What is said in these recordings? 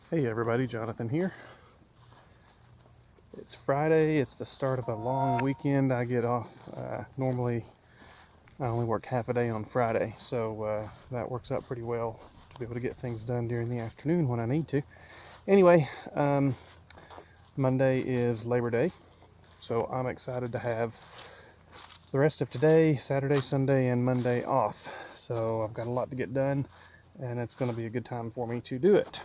Hey everybody, Jonathan here. It's Friday, it's the start of a long weekend. I get off, normally I only work half a day on Friday, so that works out pretty well to be able to get things done during the afternoon when I need to. Anyway, Monday is Labor Day, so I'm excited to have the rest of today, Saturday, Sunday, and Monday off. So I've got a lot to get done, and it's going to be a good time for me to do it.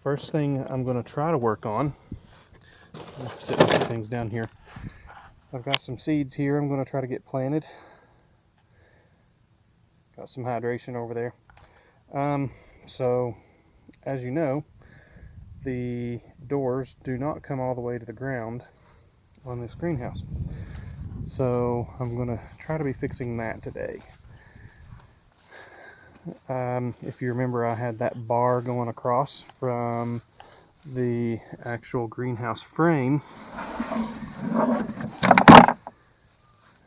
First thing I'm going to try to work on, sit a few things down here. I've got some seeds here I'm going to try to get planted. Got some hydration over there. So, as you know, the doors do not come all the way to the ground on this greenhouse. So I'm going to try to be fixing that today. If you remember, I had that bar going across from the actual greenhouse frame,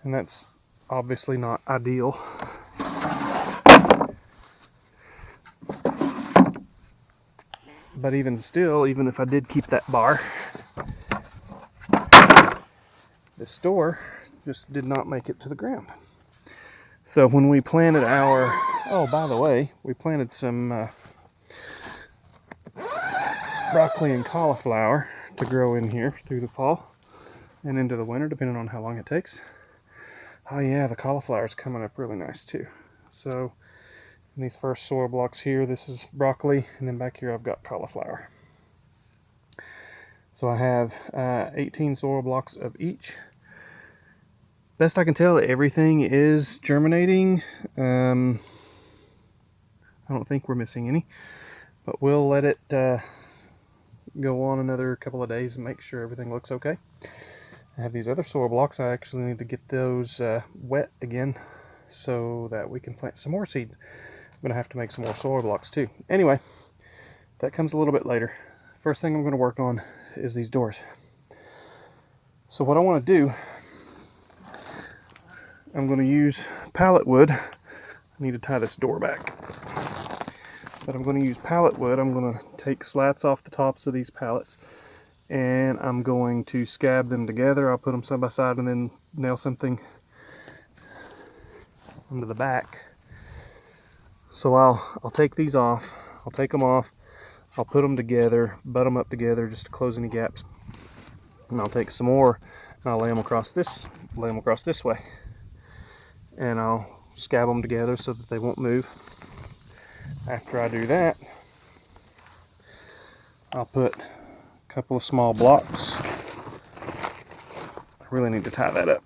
and that's obviously not ideal. But even still, even if I did keep that bar, this door just did not make it to the ground. So when we planted our, oh, by the way, we planted some broccoli and cauliflower to grow in here through the fall and into the winter, depending on how long it takes. Oh yeah, the cauliflower is coming up really nice too. So in these first soil blocks here, this is broccoli, and then back here I've got cauliflower. So I have 18 soil blocks of each. Best I can tell, everything is germinating. I don't think we're missing any, but we'll let it go on another couple of days and make sure everything looks okay. I have these other soil blocks. I actually need to get those wet again so that we can plant some more seeds. I'm going to have to make some more soil blocks too. Anyway, that comes a little bit later. First thing I'm going to work on is these doors. So what I want to do, I'm going to use pallet wood. I need to tie this door back. But I'm going to use pallet wood. I'm going to take slats off the tops of these pallets, and I'm going to scab them together. I'll put them side by side and then nail something onto the back. So I'll take these off. I'll take them off. I'll put them together, butt them up together just to close any gaps. And I'll take some more and I'll lay them across this way. And I'll scab them together so that they won't move. After I do that, I'll put a couple of small blocks. I really need to tie that up.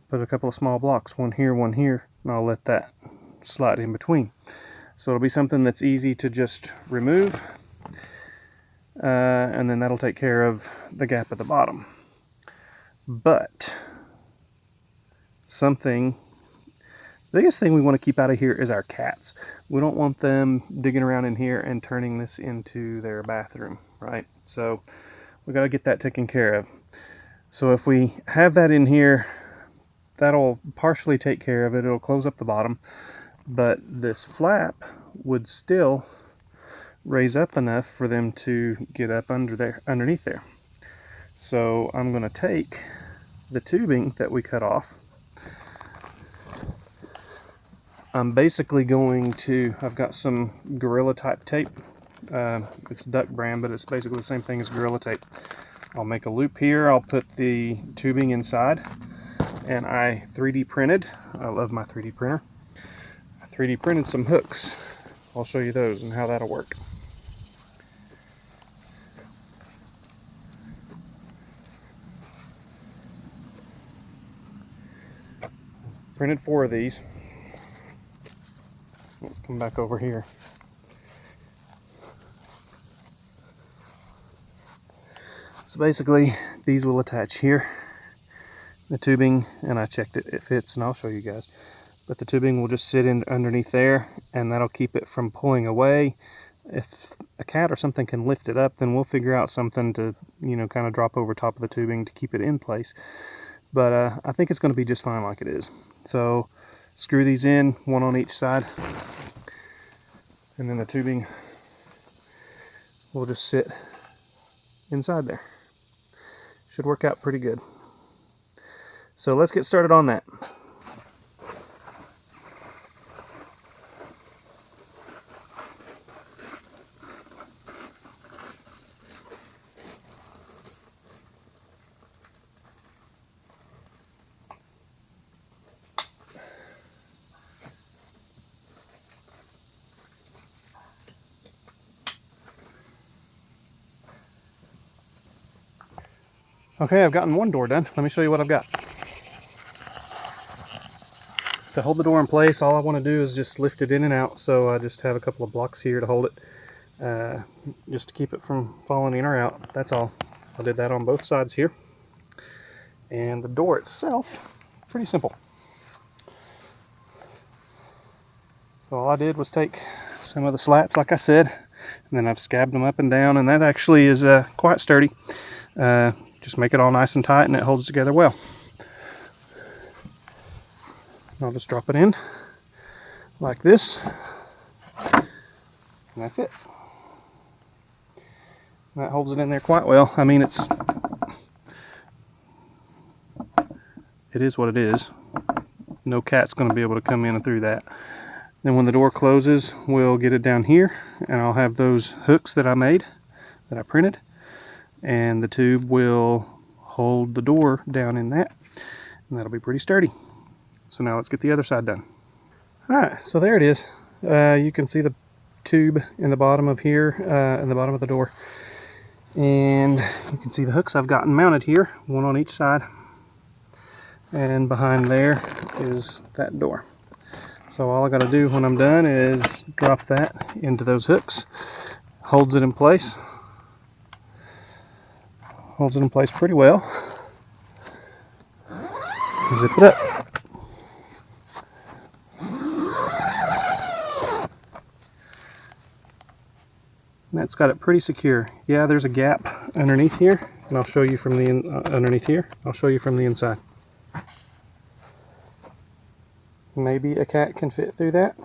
Put a couple of small blocks, one here, and I'll let that slide in between. So it'll be something that's easy to just remove, and then that'll take care of the gap at the bottom. But the biggest thing we want to keep out of here is our cats. We don't want them digging around in here and turning this into their bathroom, right? So we got to get that taken care of. So if we have that in here, that'll partially take care of it. It'll close up the bottom, but this flap would still raise up enough for them to get up underneath there. So I'm going to take the tubing that we cut off. I'm basically going to, I've got some Gorilla type tape. It's duck brand, but it's basically the same thing as Gorilla tape. I'll make a loop here. I'll put the tubing inside, and I 3D printed. I love my 3D printer. I 3D printed some hooks. I'll show you those and how that'll work. Printed 4 of these. Let's come back over here. So basically, these will attach here. The tubing, and I checked it fits, and I'll show you guys. But the tubing will just sit in underneath there, and that'll keep it from pulling away. If a cat or something can lift it up, then we'll figure out something to, kind of drop over top of the tubing to keep it in place. But I think it's going to be just fine like it is. So screw these in, one on each side, and then the tubing will just sit inside there. Should work out pretty good. So let's get started on that. Okay, I've gotten one door done. Let me show you what I've got. To hold the door in place, all I want to do is just lift it in and out. So I just have a couple of blocks here to hold it, just to keep it from falling in or out. That's all. I did that on both sides here. And the door itself, pretty simple. So all I did was take some of the slats, like I said, and then I've scabbed them up and down, and that actually is quite sturdy. Just make it all nice and tight, and it holds together well. I'll just drop it in like this, and that's it. And that holds it in there quite well. I mean, it is what it is. No cat's going to be able to come in and through that. Then when the door closes, we'll get it down here, and I'll have those hooks that I made, that I printed, and the tube will hold the door down in that, and that'll be pretty sturdy. So now let's get the other side done. Alright, so there it is. You can see the tube in the bottom of here, in the bottom of the door. And you can see the hooks I've gotten mounted here, one on each side. And behind there is that door. So all I got to do when I'm done is drop that into those hooks. Holds it in place. Holds it in place pretty well. Zip it up. And that's got it pretty secure. Yeah, there's a gap underneath here, and I'll show you from the underneath here. I'll show you from the inside. Maybe a cat can fit through that.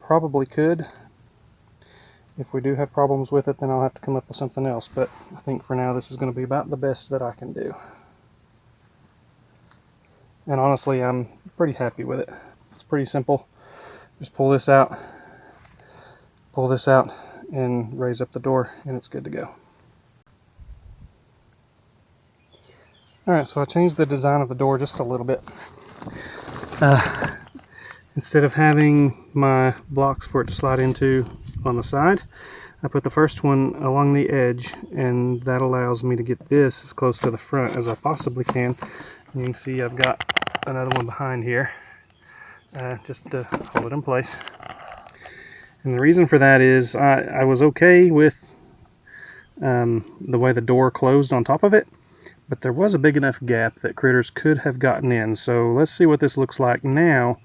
Probably could. If we do have problems with it, then I'll have to come up with something else. But I think for now, this is going to be about the best that I can do. And honestly, I'm pretty happy with it. It's pretty simple. Just pull this out, and raise up the door, and it's good to go. Alright, so I changed the design of the door just a little bit. Instead of having my blocks for it to slide into on the side, I put the first one along the edge, and that allows me to get this as close to the front as I possibly can. And you can see I've got another one behind here. Just to hold it in place. And the reason for that is I was okay with the way the door closed on top of it, but there was a big enough gap that critters could have gotten in. So let's see what this looks like now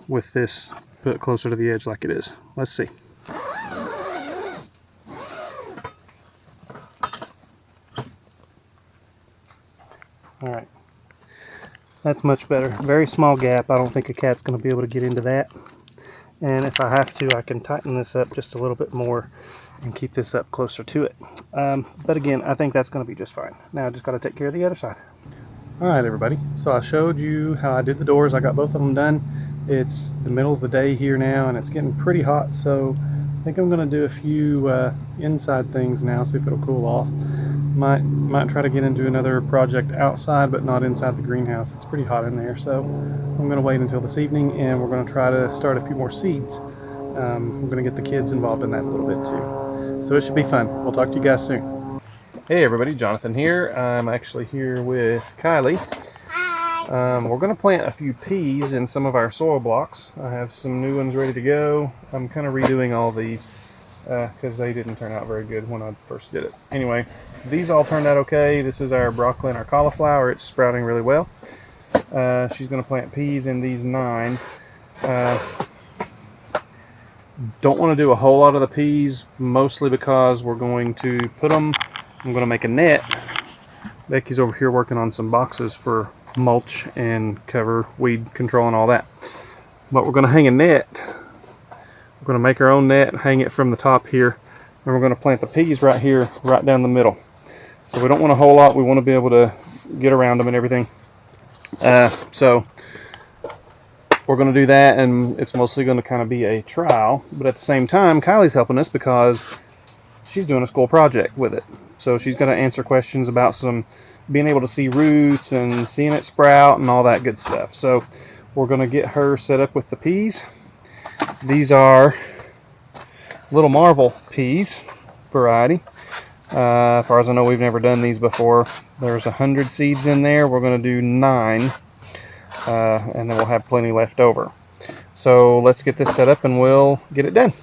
with this put closer to the edge like it is. Let's see. Alright. That's much better. Very small gap. I don't think a cat's going to be able to get into that. And if I have to, I can tighten this up just a little bit more and keep this up closer to it. But again, I think that's going to be just fine. Now I just got to take care of the other side. Alright everybody, so I showed you how I did the doors. I got both of them done. It's the middle of the day here now, and it's getting pretty hot, so I think I'm going to do a few inside things now, see if it'll cool off. Might try to get into another project outside, but not inside the greenhouse. It's pretty hot in there, so I'm going to wait until this evening, and we're going to try to start a few more seeds. I'm going to get the kids involved in that a little bit too. So it should be fun. We'll talk to you guys soon. Hey everybody, Jonathan here. I'm actually here with Kylie. Hi. We're going to plant a few peas in some of our soil blocks. I have some new ones ready to go. I'm kind of redoing all these because they didn't turn out very good when I first did it. Anyway, these all turned out okay. This is our broccoli and our cauliflower. It's sprouting really well. She's going to plant peas in these 9. Don't want to do a whole lot of the peas, mostly because we're going to put them, I'm going to make a net. Becky's over here working on some boxes for mulch and cover weed control and all that. But we're going to hang a net We're going to make our own net and hang it from the top here. And we're going to plant the peas right here, right down the middle. So we don't want a whole lot. We want to be able to get around them and everything. So we're going to do that, and it's mostly going to kind of be a trial. But at the same time, Kylie's helping us because she's doing a school project with it. So she's going to answer questions about some being able to see roots and seeing it sprout and all that good stuff. So we're going to get her set up with the peas. These are Little Marvel peas variety. As far as I know, we've never done these before. There's 100 seeds in there. We're going to do 9, and then we'll have plenty left over. So let's get this set up and we'll get it done.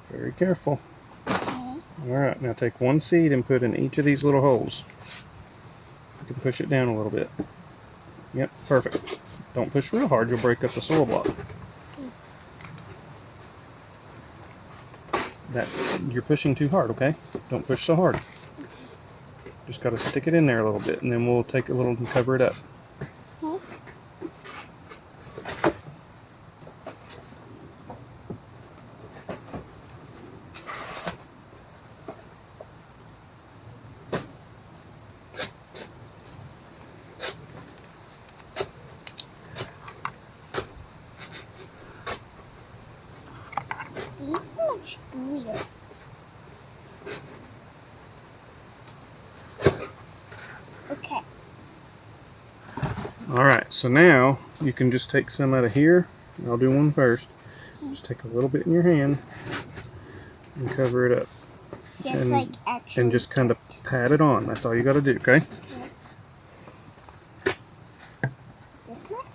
Very careful. Alright, now take one seed and put in each of these little holes. You can push it down a little bit. Yep, perfect. Don't push real hard, you'll break up the soil block. You're pushing too hard, okay? Don't push so hard. Just got to stick it in there a little bit, and then we'll take a little and cover it up. These are much weird. Okay. Alright, so now you can just take some out of here. I'll do one first. Just take a little bit in your hand and cover it up. Just like actually. And just kind of pat it on. That's all you got to do, okay? This much?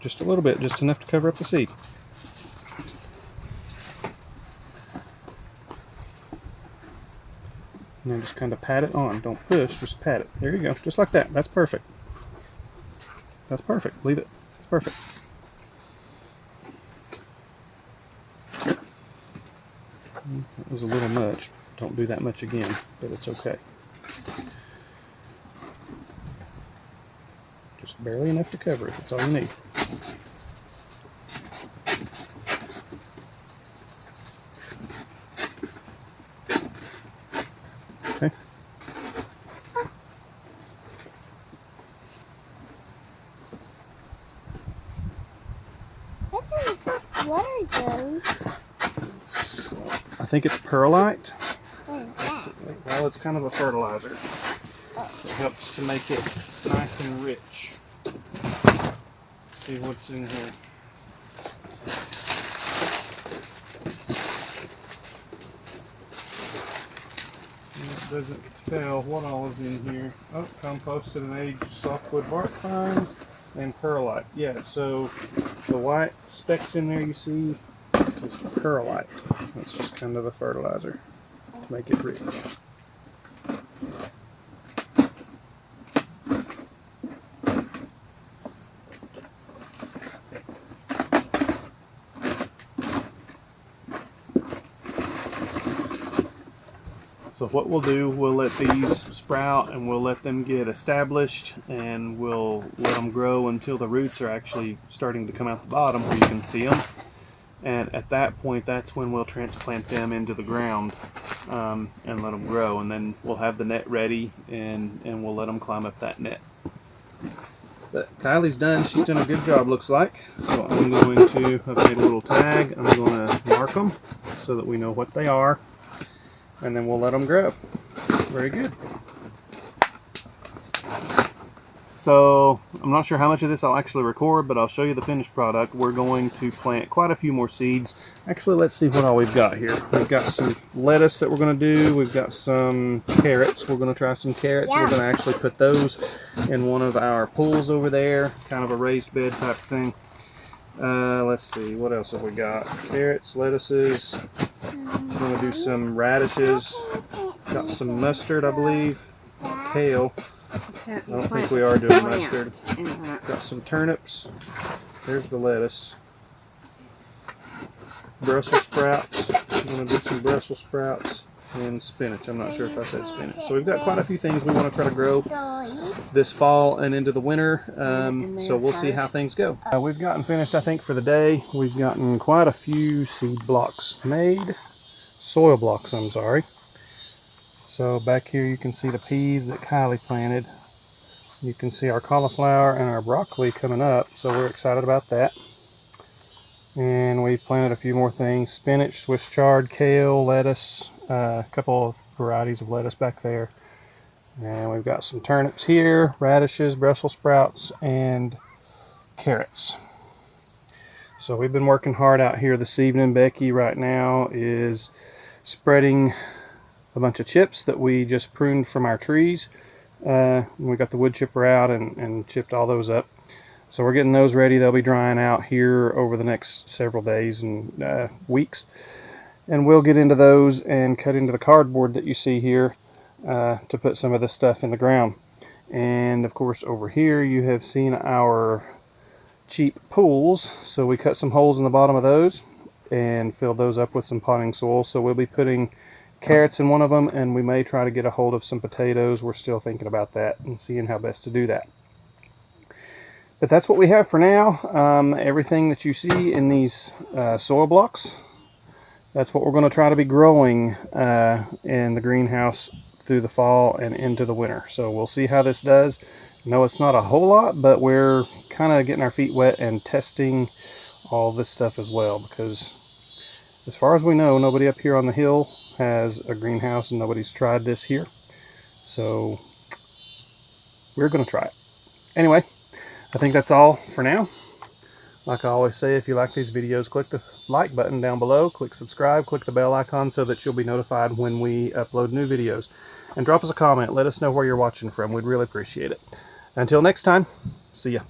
Just a little bit, just enough to cover up the seed. And then just kind of pat it on. Don't push, just pat it. There you go, just like that. That's perfect. That's perfect. Leave it. It's perfect. That was a little much. Don't do that much again, but it's okay. Just barely enough to cover it. That's all you need. Okay. What are those? I think it's perlite. What is that? Well, it's kind of a fertilizer. It helps to make it nice and rich. Let's see what's in here. It doesn't tell what all is in here. Oh, composted and aged softwood bark pines and perlite. Yeah, so the white specks in there you see is perlite. That's just kind of a fertilizer to make it rich. So what we'll do, we'll let these sprout and we'll let them get established, and we'll let them grow until the roots are actually starting to come out the bottom where you can see them. And at that point, that's when we'll transplant them into the ground and let them grow. And then we'll have the net ready, and we'll let them climb up that net. But Kylie's done. She's done a good job, looks like. So I'm going to, I've made a little tag. I'm going to mark them so that we know what they are. And then we'll let them grow. Very good. So I'm not sure how much of this I'll actually record, but I'll show you the finished product. We're going to plant quite a few more seeds. Actually, let's see what all we've got here. We've got some lettuce that we're going to do. We've got some carrots. We're going to try some carrots. Yeah. We're going to actually put those in one of our pools over there, kind of a raised bed type thing. Let's see, what else have we got? Carrots, lettuces. We're going to do some radishes. Got some mustard, I believe. Kale. I don't think we are doing mustard. Got some turnips. There's the lettuce. Brussels sprouts. I'm going to do some Brussels sprouts. and spinach. I'm not sure if I said spinach. So we've got quite a few things we want to try to grow this fall and into the winter. So we'll see how things go. We've gotten finished, I think, for the day. We've gotten quite a few seed blocks made. Soil blocks, I'm sorry. So back here you can see the peas that Kylie planted. You can see our cauliflower and our broccoli coming up, so we're excited about that. And we've planted a few more things: spinach, Swiss chard, kale, lettuce, a couple of varieties of lettuce back there. And we've got some turnips here, radishes, Brussels sprouts, and carrots. So we've been working hard out here this evening. Becky right now is spreading a bunch of chips that we just pruned from our trees. We got the wood chipper out and chipped all those up. So we're getting those ready. They'll be drying out here over the next several days and weeks. And we'll get into those and cut into the cardboard that you see here to put some of this stuff in the ground. And of course over here you have seen our cheap pools. So we cut some holes in the bottom of those and filled those up with some potting soil. So we'll be putting carrots in one of them, and we may try to get a hold of some potatoes. We're still thinking about that and seeing how best to do that. But that's what we have for now. Everything that you see in these soil blocks, that's what we're going to try to be growing in the greenhouse through the fall and into the winter. So we'll see how this does. No, it's not a whole lot, but we're kind of getting our feet wet and testing all this stuff as well, because as far as we know, nobody up here on the hill has a greenhouse and nobody's tried this here. So we're going to try it. Anyway, I think that's all for now. Like I always say, if you like these videos, click the like button down below, click subscribe, click the bell icon so that you'll be notified when we upload new videos. And drop us a comment. Let us know where you're watching from. We'd really appreciate it. Until next time, see ya.